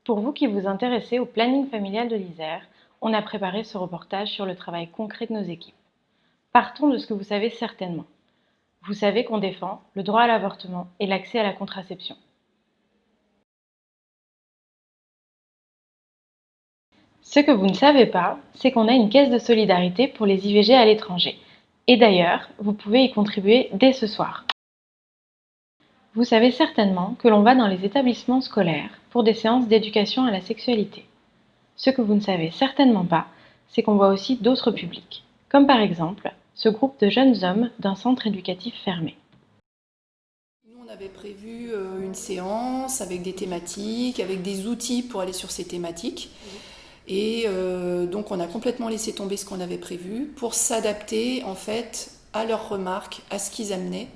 Pour vous qui vous intéressez au planning familial de l'Isère, on a préparé ce reportage sur le travail concret de nos équipes. Partons de ce que vous savez certainement. Vous savez qu'on défend le droit à l'avortement et l'accès à la contraception. Ce que vous ne savez pas, c'est qu'on a une caisse de solidarité pour les IVG à l'étranger. Et d'ailleurs, vous pouvez y contribuer dès ce soir. Vous savez certainement que l'on va dans les établissements scolaires pour des séances d'éducation à la sexualité. Ce que vous ne savez certainement pas, c'est qu'on voit aussi d'autres publics, comme par exemple ce groupe de jeunes hommes d'un centre éducatif fermé. Nous, on avait prévu une séance avec des thématiques, avec des outils pour aller sur ces thématiques. Et donc, on a complètement laissé tomber ce qu'on avait prévu pour s'adapter en fait à leurs remarques, à ce qu'ils amenaient,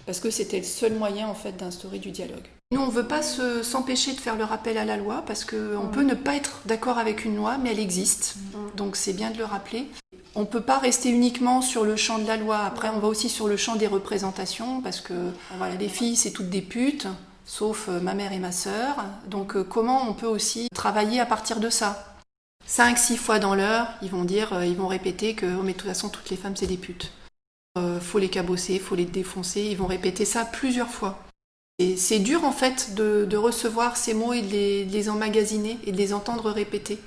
parce que c'était le seul moyen en fait d'instaurer du dialogue. Nous, on ne veut pas s'empêcher de faire le rappel à la loi, parce qu'on peut ne pas être d'accord avec une loi, mais elle existe. Donc, c'est bien de le rappeler. On ne peut pas rester uniquement sur le champ de la loi. Après, on va aussi sur le champ des représentations, parce que voilà, les filles, c'est toutes des putes, sauf ma mère et ma sœur. Donc, comment on peut aussi travailler à partir de ça ? 5-6 fois dans l'heure, ils vont répéter que oh, mais de toute façon, toutes les femmes, c'est des putes. Faut les cabosser, faut les défoncer. Ils vont répéter ça plusieurs fois. Et c'est dur, en fait, de recevoir ces mots et de les emmagasiner et de les entendre répéter.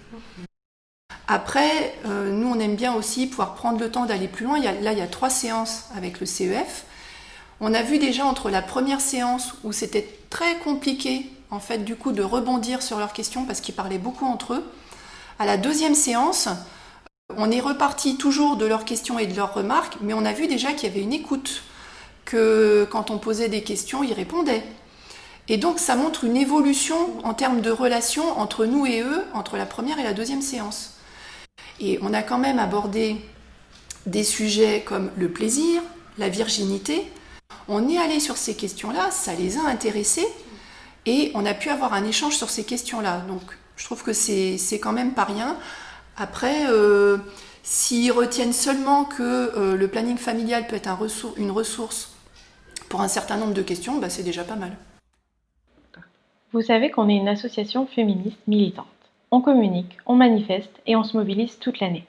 Après, nous, on aime bien aussi pouvoir prendre le temps d'aller plus loin. Il y a 3 séances avec le CEF. On a vu déjà entre la première séance où c'était très compliqué, en fait, du coup, de rebondir sur leurs questions parce qu'ils parlaient beaucoup entre eux. À la deuxième séance, on est reparti toujours de leurs questions et de leurs remarques, mais on a vu déjà qu'il y avait une écoute, que quand on posait des questions, ils répondaient. Et donc, ça montre une évolution en termes de relation entre nous et eux, entre la première et la deuxième séance. Et on a quand même abordé des sujets comme le plaisir, la virginité. On est allé sur ces questions-là, ça les a intéressés et on a pu avoir un échange sur ces questions-là. Donc je trouve que c'est quand même pas rien. Après, s'ils retiennent seulement que le planning familial peut être une ressource pour un certain nombre de questions, bah, c'est déjà pas mal. Vous savez qu'on est une association féministe militante. On communique, on manifeste et on se mobilise toute l'année.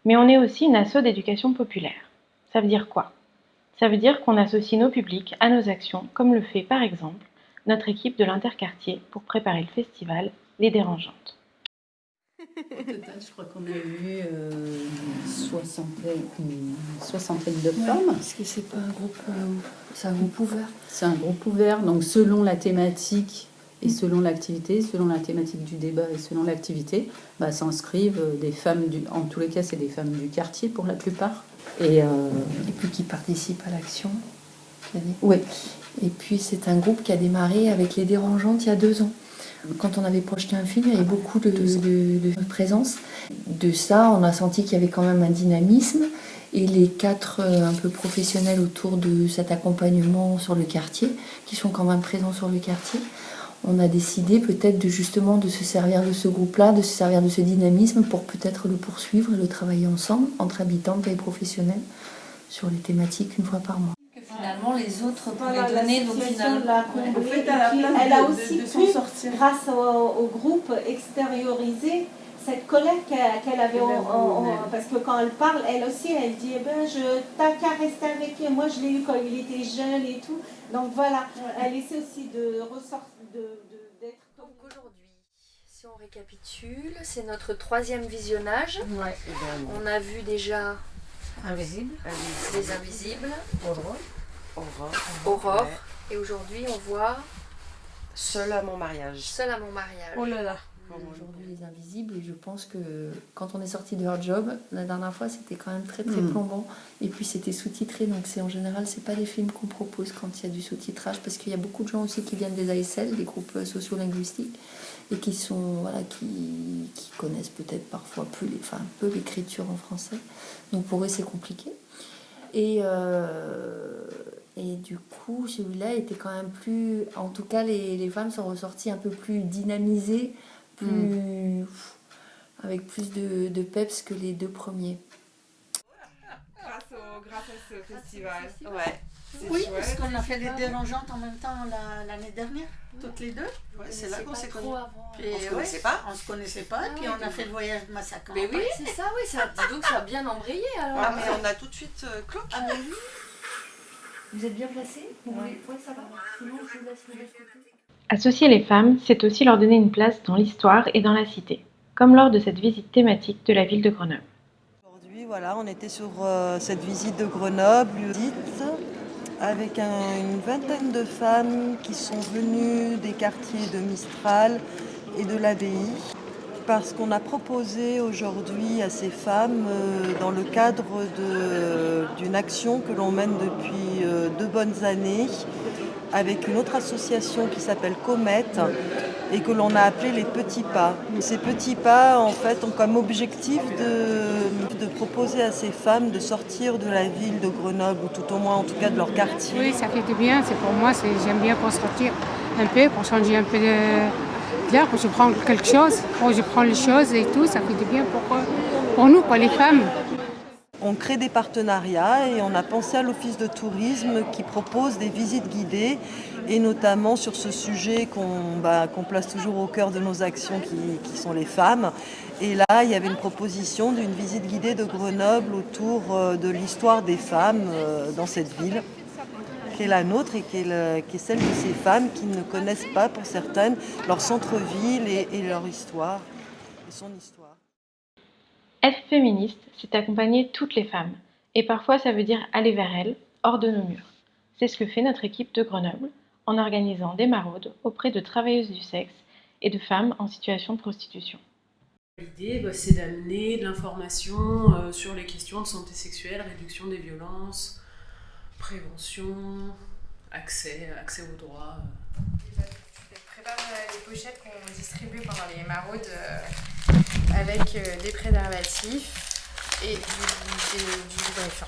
Mais on est aussi une asso d'éducation populaire. Ça veut dire quoi ? Ça veut dire qu'on associe nos publics à nos actions, comme le fait par exemple notre équipe de l'Interquartier pour préparer le festival Les Dérangeantes. Au total, je crois qu'on a eu une soixantaine de femmes. Est-ce que c'est pas un groupe, c'est un groupe ouvert? C'est un groupe ouvert, donc selon la thématique et selon l'activité, selon la thématique du débat et selon l'activité, s'inscrivent des femmes, en tous les cas c'est des femmes du quartier pour la plupart. Et puis qui participent à l'action. Oui. Et puis c'est un groupe qui a démarré avec Les Dérangeantes il y a 2 ans. Quand on avait projeté un film, il y avait beaucoup de présence. De ça, on a senti qu'il y avait quand même un dynamisme. Et les 4 un peu professionnels autour de cet accompagnement sur le quartier, qui sont quand même présents sur le quartier, on a décidé peut-être justement de se servir de ce groupe-là, de se servir de ce dynamisme pour peut-être le poursuivre et le travailler ensemble, entre habitantes et professionnels, sur les thématiques une fois par mois. Finalement, les autres pouvaient donner, donc finalement, elle a aussi pu, grâce au groupe, extérioriser cette colère qu'elle avait, parce que quand elle parle, elle aussi, elle dit, t'as qu'à rester avec lui, moi je l'ai eu quand il était jeune et tout, donc voilà, elle essaie aussi de ressortir, d'être... Donc aujourd'hui, si on récapitule, c'est notre 3e visionnage. Ouais, on a vu déjà Invisible. Les Invisibles, Aurore. Ouais. Et aujourd'hui, on voit Seule à mon mariage. Seule à mon mariage. Oh là là. Aujourd'hui, Les Invisibles, et je pense que quand on est sorti de leur job, la dernière fois, c'était quand même très très plombant. Et puis c'était sous-titré, donc en général, c'est pas des films qu'on propose quand il y a du sous-titrage, parce qu'il y a beaucoup de gens aussi qui viennent des ASL, des groupes sociolinguistiques, et qui sont qui connaissent peut-être parfois un peu l'écriture en français. Donc pour eux, c'est compliqué. Et du coup, celui-là était quand même plus... En tout cas, les femmes sont ressorties un peu plus dynamisées, avec plus de peps que les 2 premiers. Grâce à ce festival. Ouais. Oui, parce qu'on a fait des dérangeantes en même temps l'année dernière, toutes les deux. Ouais, c'est là qu'on s'est connus. On se connaissait pas. On se connaissait pas, et puis on a fait le voyage de Massacre. Mais oui, c'est ça, oui, ça, dis donc ça a bien embrayé alors. Ah, mais on a tout de suite cloqué. Ah, mais oui. Vous êtes bien placés? Oui, ça va. Sinon, je vous laisse le côté. Associer les femmes, c'est aussi leur donner une place dans l'histoire et dans la cité, comme lors de cette visite thématique de la ville de Grenoble. Aujourd'hui, voilà, on était sur cette visite de Grenoble, avec une vingtaine de femmes qui sont venues des quartiers de Mistral et de l'Abbaye, parce qu'on a proposé aujourd'hui à ces femmes, dans le cadre d'une action que l'on mène depuis 2 bonnes années, avec une autre association qui s'appelle Comète et que l'on a appelé les petits pas. Ces petits pas, en fait, ont comme objectif de proposer à ces femmes de sortir de la ville de Grenoble, ou tout au moins en tout cas de leur quartier. Oui, ça fait du bien, c'est pour moi, j'aime bien qu'on sortir un peu, pour changer un peu d'air, pour je prends quelque chose, pour je prends les choses et tout, ça fait du bien pour nous, pour les femmes. On crée des partenariats et on a pensé à l'Office de tourisme qui propose des visites guidées, et notamment sur ce sujet qu'on place toujours au cœur de nos actions qui sont les femmes. Et là, il y avait une proposition d'une visite guidée de Grenoble autour de l'histoire des femmes dans cette ville, qui est la nôtre et qui est celle de ces femmes qui ne connaissent pas, pour certaines, leur centre-ville et leur histoire, et son histoire. Être féministe, c'est accompagner toutes les femmes, et parfois ça veut dire aller vers elles, hors de nos murs. C'est ce que fait notre équipe de Grenoble, en organisant des maraudes auprès de travailleuses du sexe et de femmes en situation de prostitution. L'idée, c'est d'amener de l'information sur les questions de santé sexuelle, réduction des violences, prévention, accès aux droits. Je prépare les pochettes qu'on distribue pendant les maraudes avec des préservatifs et du lubrifiant.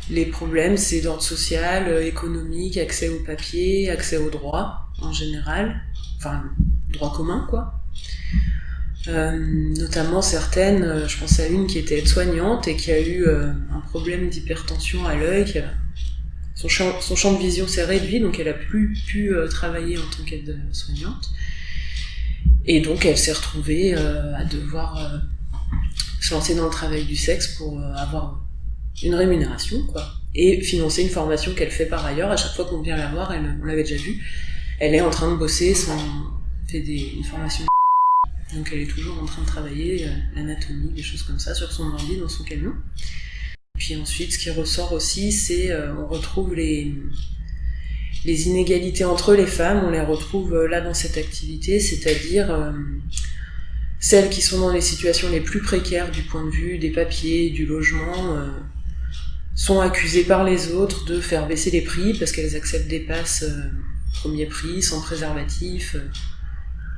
Les problèmes, c'est d'ordre social, économique, accès au papier, accès aux droits en général, enfin, droit commun quoi. Notamment certaines, je pense à une qui était aide-soignante et qui a eu un problème d'hypertension à l'œil. Son champ de vision s'est réduit, donc elle a plus pu travailler en tant qu'aide-soignante. Et donc elle s'est retrouvée à devoir se lancer dans le travail du sexe pour avoir une rémunération, quoi. Et financer une formation qu'elle fait par ailleurs. À chaque fois qu'on vient la voir, on l'avait déjà vu, elle est en train de bosser, fait une formation. Donc elle est toujours en train de travailler l'anatomie, des choses comme ça, sur son ordi, dans son camion. Puis ensuite, ce qui ressort aussi, c'est on retrouve les inégalités entre les femmes, on les retrouve là dans cette activité, c'est-à-dire celles qui sont dans les situations les plus précaires du point de vue des papiers, du logement, sont accusées par les autres de faire baisser les prix parce qu'elles acceptent des passes premier prix, sans préservatif,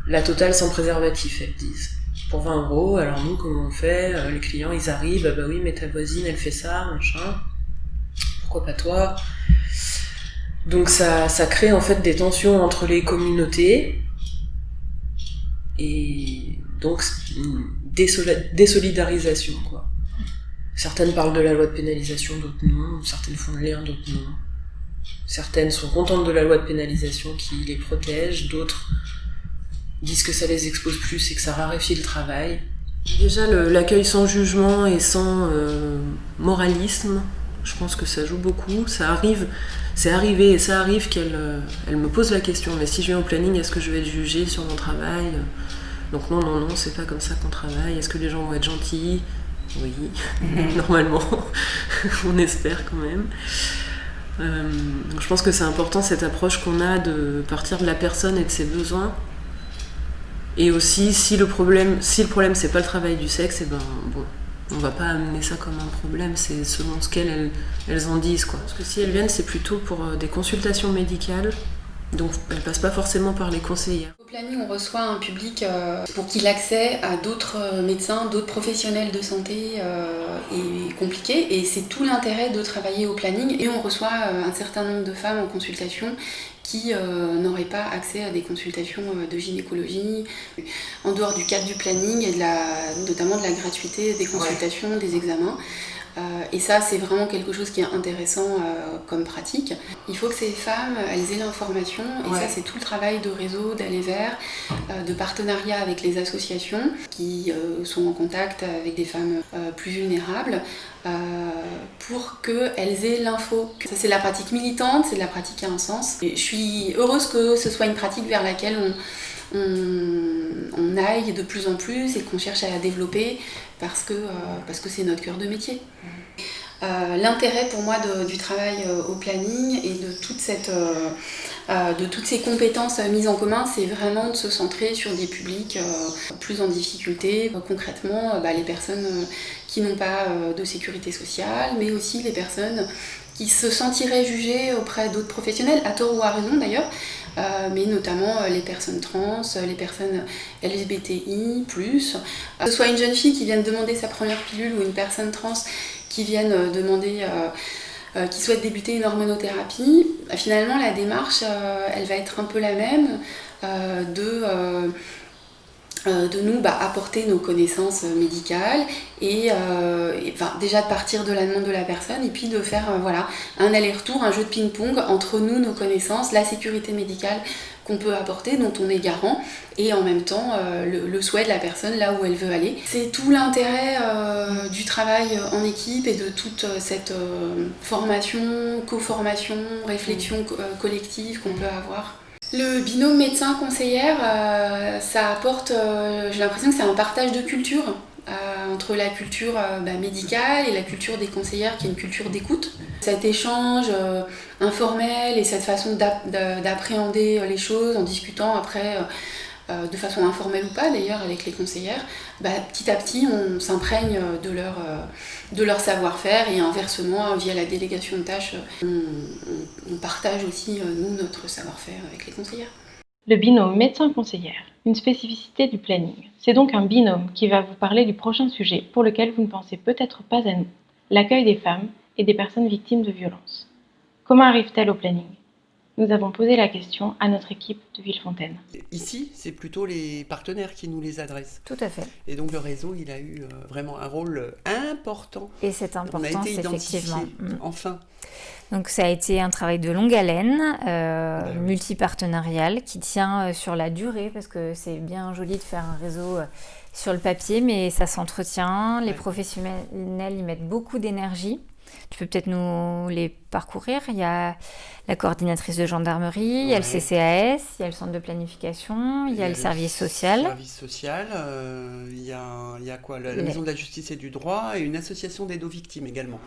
la totale sans préservatif, elles disent. Pour 20 €, alors nous, comment on fait? Les clients, ils arrivent, bah oui, mais ta voisine, elle fait ça, machin. Pourquoi pas toi? Donc ça crée en fait des tensions entre les communautés, et donc une désolidarisation, quoi. Certaines parlent de la loi de pénalisation, d'autres non. Certaines font le lien, d'autres non. Certaines sont contentes de la loi de pénalisation qui les protège, d'autres disent que ça les expose plus et que ça raréfie le travail. Déjà, l'accueil sans jugement et sans moralisme, je pense que ça joue beaucoup. C'est arrivé et ça arrive qu'elle me pose la question, mais si je viens au planning, est-ce que je vais être jugée sur mon travail? Donc non, c'est pas comme ça qu'on travaille. Est-ce que les gens vont être gentils? Oui, normalement, on espère quand même. Donc je pense que c'est important cette approche qu'on a de partir de la personne et de ses besoins. Et aussi, si le problème c'est pas le travail du sexe, et ben bon, on va pas amener ça comme un problème, c'est selon ce qu'elles en disent, quoi. Parce que si elles viennent, c'est plutôt pour des consultations médicales, donc elles passent pas forcément par les conseillères. Au planning, on reçoit un public pour qui l'accès à d'autres médecins, d'autres professionnels de santé est compliqué, et c'est tout l'intérêt de travailler au planning. Et on reçoit un certain nombre de femmes en consultation qui n'auraient pas accès à des consultations de gynécologie, en dehors du cadre du planning et notamment de la gratuité des consultations, des examens. Et ça, c'est vraiment quelque chose qui est intéressant comme pratique. Il faut que ces femmes, elles aient l'information, et ça, c'est tout le travail de réseau, d'aller vers, de partenariat avec les associations qui sont en contact avec des femmes plus vulnérables, pour qu'elles aient l'info. Ça, c'est de la pratique militante, c'est de la pratique à un sens. Et je suis heureuse que ce soit une pratique vers laquelle on aille de plus en plus et qu'on cherche à la développer parce que c'est notre cœur de métier. L'intérêt pour moi du travail au planning et de toutes ces compétences mises en commun, c'est vraiment de se centrer sur des publics plus en difficulté. Concrètement, les personnes qui n'ont pas de sécurité sociale, mais aussi les personnes qui se sentiraient jugées auprès d'autres professionnels, à tort ou à raison d'ailleurs, mais notamment les personnes trans, les personnes LGBTI+, que ce soit une jeune fille qui vient de demander sa première pilule ou une personne trans qui viennent demander, qui souhaitent débuter une hormonothérapie. Finalement, la démarche, elle va être un peu la même, de nous apporter nos connaissances médicales et déjà de partir de la demande de la personne et puis de faire un aller-retour, un jeu de ping-pong entre nous, nos connaissances, la sécurité médicale qu'on peut apporter, dont on est garant, et en même temps le souhait de la personne là où elle veut aller. C'est tout l'intérêt du travail en équipe et de toute cette formation, co-formation, réflexion collective qu'on peut avoir. Le binôme médecin-conseillère, ça apporte, j'ai l'impression que c'est un partage de culture entre la culture médicale et la culture des conseillères qui est une culture d'écoute. Cet échange informel et cette façon d'appréhender les choses en discutant après de façon informelle ou pas d'ailleurs avec les conseillères, petit à petit on s'imprègne de leur savoir-faire et inversement via la délégation de tâches on partage aussi nous notre savoir-faire avec les conseillères. Le binôme médecin-conseillère, une spécificité du planning. C'est donc un binôme qui va vous parler du prochain sujet pour lequel vous ne pensez peut-être pas à nous, l'accueil des femmes et des personnes victimes de violences. Comment arrivent-elles au planning ? Nous avons posé la question à notre équipe de Villefontaine. Ici, c'est plutôt les partenaires qui nous les adressent. Tout à fait. Et donc le réseau, il a eu vraiment un rôle important. Et c'est important, on a été effectivement. Enfin. Donc ça a été un travail de longue haleine, multipartenarial, qui tient sur la durée, parce que c'est bien joli de faire un réseau sur le papier, mais ça s'entretient. Les professionnels y mettent beaucoup d'énergie. Tu peux peut-être nous les parcourir. Il y a la coordinatrice de gendarmerie, il y a le CCAS, il y a le centre de planification, il y a le service social. Le service social, il y a quoi ? La Maison de la justice et du droit et une association d'aide aux victimes également.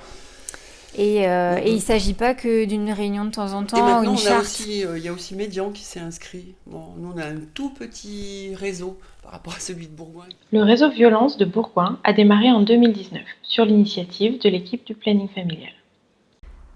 Et il ne s'agit pas que d'une réunion de temps en temps, et maintenant, ou une charte. Il y a aussi Médian qui s'est inscrit. Bon, nous, on a un tout petit réseau par rapport à celui de Bourgoin. Le réseau violence de Bourgoin a démarré en 2019 sur l'initiative de l'équipe du planning familial.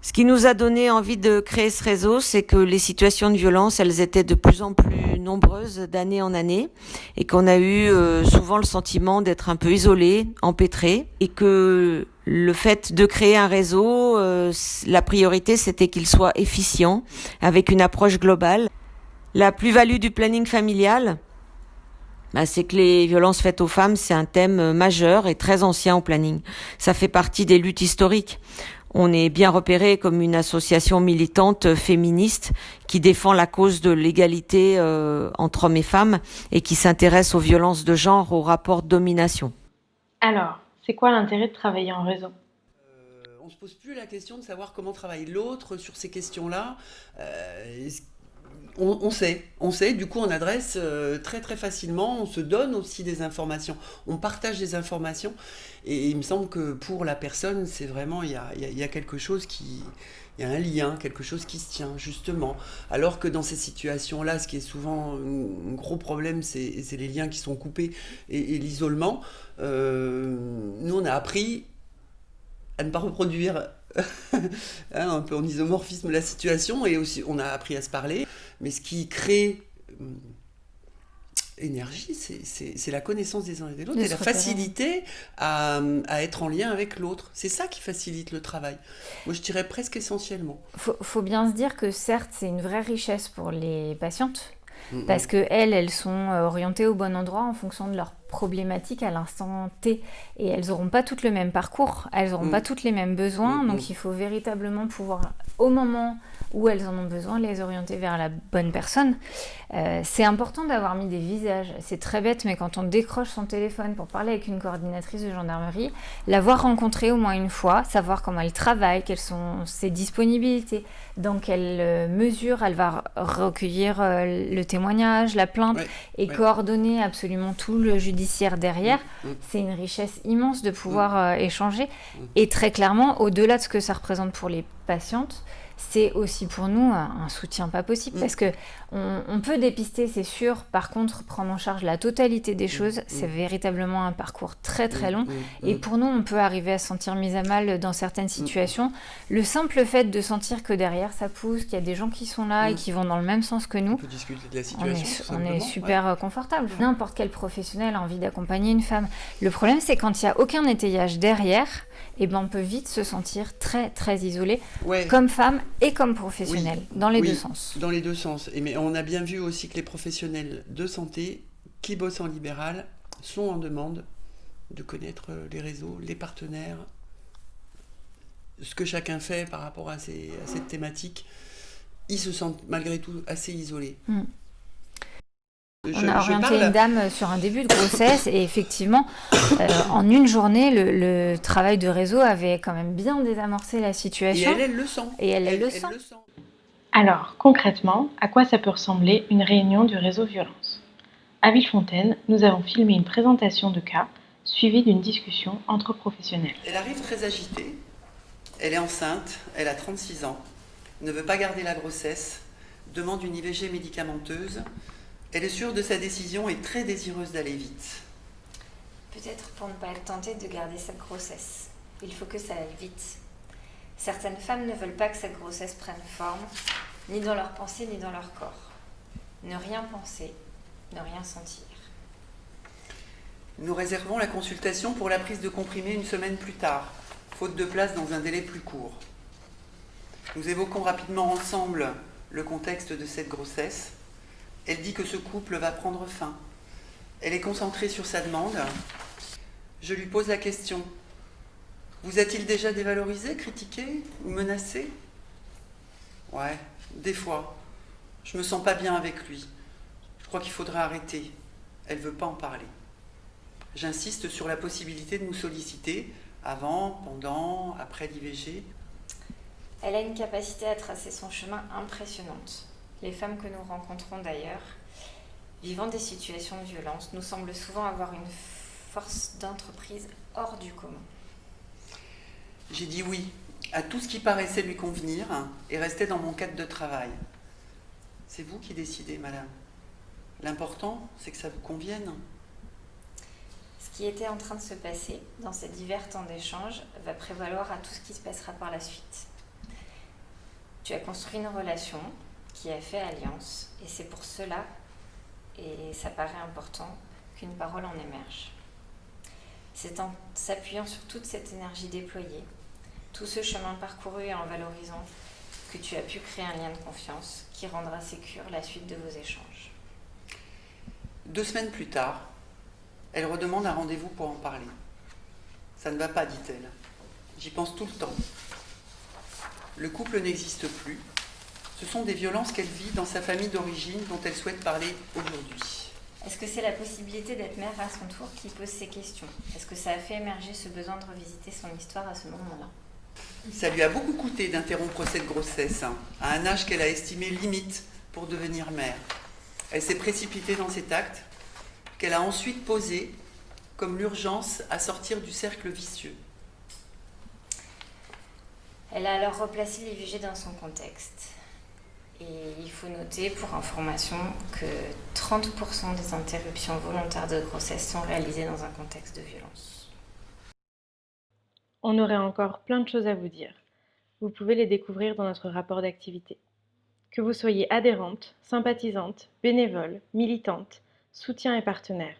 Ce qui nous a donné envie de créer ce réseau, c'est que les situations de violence, elles étaient de plus en plus nombreuses d'année en année et qu'on a eu souvent le sentiment d'être un peu isolés, empêtrés, et que le fait de créer un réseau, la priorité c'était qu'il soit efficient, avec une approche globale. La plus-value du planning familial, c'est que les violences faites aux femmes, c'est un thème majeur et très ancien au planning. Ça fait partie des luttes historiques. On est bien repéré comme une association militante féministe qui défend la cause de l'égalité entre hommes et femmes et qui s'intéresse aux violences de genre, aux rapports de domination. Alors, c'est quoi l'intérêt de travailler en réseau ? On ne se pose plus la question de savoir comment travaille l'autre sur ces questions-là. On sait, du coup on adresse très très facilement, on se donne aussi des informations, on partage des informations et il me semble que pour la personne c'est vraiment, il y a quelque chose qui... Il y a un lien, quelque chose qui se tient, justement. Alors que dans ces situations-là, ce qui est souvent un gros problème, c'est les liens qui sont coupés et l'isolement. Nous, on a appris à ne pas reproduire un peu en isomorphisme la situation, et aussi on a appris à se parler. Mais ce qui crée énergie, c'est la connaissance des uns et des autres et la facilité à être en lien avec l'autre. C'est ça qui facilite le travail. Moi, je dirais presque essentiellement. Faut bien se dire que certes, c'est une vraie richesse pour les patientes, parce qu'elles sont orientées au bon endroit en fonction de leur problématiques à l'instant T. Et elles n'auront pas toutes le même parcours, elles n'auront pas toutes les mêmes besoins. Donc il faut véritablement pouvoir, au moment où elles en ont besoin, les orienter vers la bonne personne. C'est important d'avoir mis des visages. C'est très bête, mais quand on décroche son téléphone pour parler avec une coordinatrice de gendarmerie, l'avoir rencontrée au moins une fois, savoir comment elle travaille, quelles sont ses disponibilités, dans quelle mesure elle va recueillir le témoignage, la plainte, et coordonner absolument tout le judiciaire derrière, c'est une richesse immense de pouvoir échanger. Et très clairement, au-delà de ce que ça représente pour les patientes, c'est aussi pour nous un soutien pas possible, parce que on peut dépister, c'est sûr. Par contre, prendre en charge la totalité des choses, c'est véritablement un parcours très très long. Et pour nous, on peut arriver à se sentir mise à mal dans certaines situations. Le simple fait de sentir que derrière ça pousse, qu'il y a des gens qui sont là et qui vont dans le même sens que nous, on peut discuter de la situation, on est super confortable. N'importe quel professionnel a envie d'accompagner une femme. Le problème, c'est quand il n'y a aucun étayage derrière, et ben on peut vite se sentir très très isolé, comme femme et comme professionnel, dans les deux sens. Dans les deux sens. Mais on a bien vu aussi que les professionnels de santé qui bossent en libéral sont en demande de connaître les réseaux, les partenaires, ce que chacun fait par rapport à cette thématique. Ils se sentent malgré tout assez isolés. On a orienté une dame sur un début de grossesse et effectivement, en une journée, le travail de réseau avait quand même bien désamorcé la situation. Et elle le sent. Et elle le sent. Alors, concrètement, à quoi ça peut ressembler une réunion du réseau violence ? À Villefontaine, nous avons filmé une présentation de cas suivie d'une discussion entre professionnels. Elle arrive très agitée, elle est enceinte, elle a 36 ans, ne veut pas garder la grossesse, demande une IVG médicamenteuse. Elle est sûre de sa décision et très désireuse d'aller vite. Peut-être pour ne pas être tentée de garder cette grossesse. Il faut que ça aille vite. Certaines femmes ne veulent pas que cette grossesse prenne forme, ni dans leurs pensées, ni dans leur corps. Ne rien penser, ne rien sentir. Nous réservons la consultation pour la prise de comprimés une semaine plus tard, faute de place dans un délai plus court. Nous évoquons rapidement ensemble le contexte de cette grossesse. Elle dit que ce couple va prendre fin. Elle est concentrée sur sa demande. Je lui pose la question. Vous a-t-il déjà dévalorisé, critiqué ou menacé ? Ouais, des fois. Je me sens pas bien avec lui. Je crois qu'il faudrait arrêter. Elle veut pas en parler. J'insiste sur la possibilité de nous solliciter avant, pendant, après l'IVG. Elle a une capacité à tracer son chemin impressionnante. Les femmes que nous rencontrons d'ailleurs, vivant des situations de violence, nous semblent souvent avoir une force d'entreprise hors du commun. J'ai dit oui à tout ce qui paraissait lui convenir et restait dans mon cadre de travail. C'est vous qui décidez, madame. L'important, c'est que ça vous convienne. Ce qui était en train de se passer dans ces divers temps d'échange va prévaloir à tout ce qui se passera par la suite. Tu as construit une relation qui a fait alliance, et c'est pour cela, et ça paraît important, qu'une parole en émerge. C'est en s'appuyant sur toute cette énergie déployée, tout ce chemin parcouru et en valorisant, que tu as pu créer un lien de confiance qui rendra sécure la suite de vos échanges. 2 semaines plus tard, elle redemande un rendez-vous pour en parler. Ça ne va pas, dit-elle. J'y pense tout le temps. Le couple n'existe plus. Ce sont des violences qu'elle vit dans sa famille d'origine dont elle souhaite parler aujourd'hui. Est-ce que c'est la possibilité d'être mère à son tour qui pose ces questions ? Est-ce que ça a fait émerger ce besoin de revisiter son histoire à ce moment-là ? Ça lui a beaucoup coûté d'interrompre cette grossesse, à un âge qu'elle a estimé limite pour devenir mère. Elle s'est précipitée dans cet acte, qu'elle a ensuite posé comme l'urgence à sortir du cercle vicieux. Elle a alors replacé l'IVG dans son contexte. Et il faut noter, pour information, que 30% des interruptions volontaires de grossesse sont réalisées dans un contexte de violence. On aurait encore plein de choses à vous dire. Vous pouvez les découvrir dans notre rapport d'activité. Que vous soyez adhérente, sympathisante, bénévole, militante, soutien et partenaire,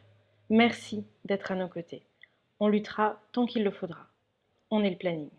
merci d'être à nos côtés. On luttera tant qu'il le faudra. On est le planning.